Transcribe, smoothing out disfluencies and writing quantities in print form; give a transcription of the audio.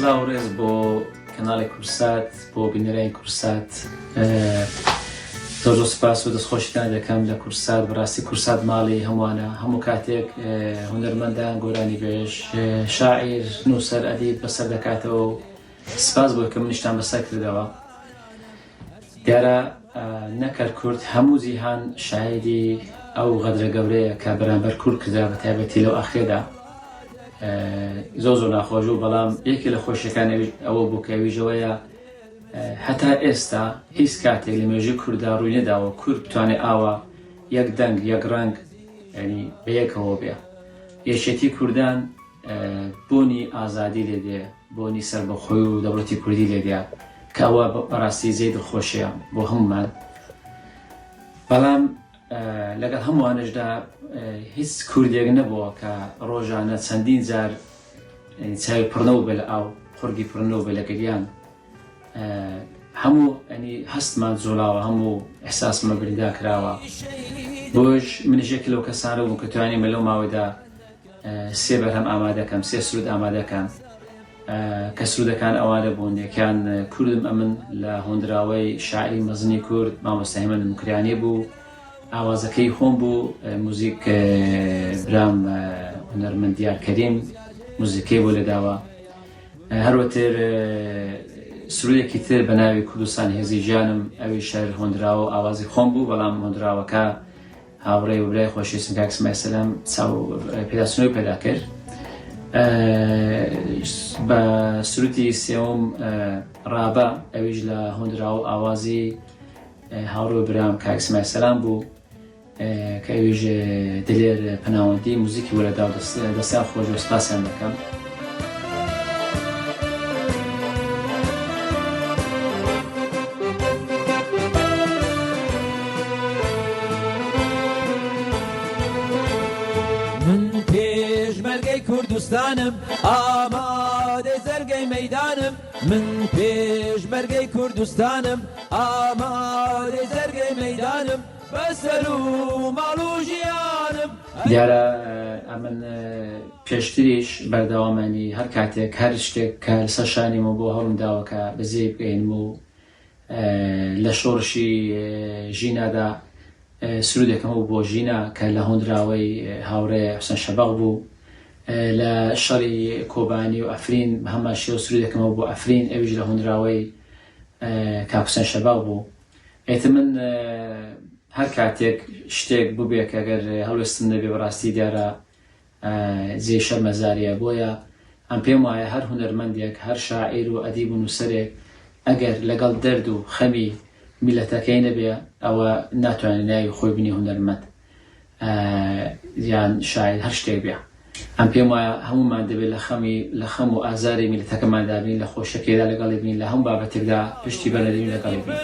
سڵاو ڕێز بۆ کەناڵی کورسات بۆ بینەرانی کورسات زۆر سوپاس و دەستخۆشیتان دەکەم لە کورسات بەڕاستی کورسات ماڵی هەمووانە هەموو کاتێک هونەرمەندان گۆرانی بێژ شاعیر نووسەر ئەدیب بەسەر دەکاتەوە و سپاس بۆ کە منیشتان بەسەر کردەوە دیارە نەکەر کورد هەموو جیهان شاهیدی ئەو غەدرە گەورەیە کە بەرامبەر کورد کردا بە تایبەتی لەو ئاخرێدا زۆر ناخۆش و بەڵام یەکێ لە خۆشیەکان ئەوە بوو کە ویژەوەیە هەتا ئێستا هیچ کاتێک لە مێژووی کووردا ڕووی نەداوە کورد بتوانێت ئاوا یەک دەنگ یەک ڕەنگ ینی بەیەکەوە بێ یەکێتی کوردان بۆنی ئازادی لێدێ بۆنی سەربەخۆی و دەوڵەتی کوردی لێدێ کە ئەوە بەڕاستی زێی دڵخۆشیە بۆ هەمومان بەڵام لەگەڵ هەمووانشدا هیچ کوردێک نەبووە کە ڕۆژانە چەندین جار چاوی پڕنەوە بێ لە ئاو خورگی پڕنەوە بێ لە گریان هەموو ئەنی هەستمان جوڵاوە هەموو ئەحساسمە بریدا کراوە بۆش منیشێکی لەو کەسانە بوو کە توانیمە لەو ماوەیدا سێ بەرهەم ئامادەکەم سێ سرود ئامادەکەم کە سرودەکان ئەوانە بوون یەکیان کوردم ئەمن لە هۆندراوەی شاعری مەزنی کورد مامۆستا هێمەند مکریانی بوو ئاوازەکەی خۆم بوو موزیک برام هونەرمەند دیار کەریم موزیکەی بۆ لێداوە هەروەتر سرودێکی تر بە ناوی کوردستان هێزی ژیانم ئەوی شەر هۆندراوە و ئاوازی خۆم بوو بەڵام هۆندراوەکە هاوڕێی و برای خۆشویستم کاک اسماعیل سەلام پێداچوونەوەی پێدا کرد بە سرودی سێوم ڕابە ئەویش لە هۆندراوە و ئاوازی هاوڕێی برام کاک اسماعیل سەلام بوو کە ئەویش دلێر پەناوەندی موزیکی وەرەدا و دەستیان خۆش و سپاسیان دەکەم من پێشمەرگەی کوردستانم ئامادەی زەرگەی مەیدانم من پێشمەرگەی کوردستانم ئامادەی زەرگەی مەیدانم بەسەر و ماڵ و ژیانم دیارە ئەمن پێشتریش بەردەوامانی هەر کاتێک هەر شتێک کە لەسەر شانیمە بۆ هەڵم داوە کە بەزێ بگەینم و لە شۆڕشی ژینادا سرودێکم بۆ ژینە کە لە هۆندراوەی هاوڕێ حوسێن شەباغ بوو لە شەڕی کۆبانی و ئەفرین بە هەمان شێوە سرودێکمەوە بۆ ئەفرین ئەویش لە هۆندراوەی کاک حوسێن شەباغ بوو ئێتر من هەر کاتێک شتێک بووبێ کە ئەگەر هەڵوێستم نەبێ بەڕاستی دیارە جێی شەرمەزاریە بۆیە ئەم پێم وایە هەر هونەرمەندێک هەر شاعیر و ئەدیب و نووسەرێک ئەگەر لەگەڵ دەرد و خەمی میلەتەکەی نەبێ ئەوە ناتوانێت ناوی خۆی بنی هونەرمەند یان شاعیر هەر شتێک بێ ئەم پێم وایە هەموومان دەبێت لە خەم و ئازاری میلەتەکەمان دابین لە خۆشەکێدا لەگەڵی بین لە هەموو بابەتێکدا پشتی بەرەدەبین لەگەڵی بین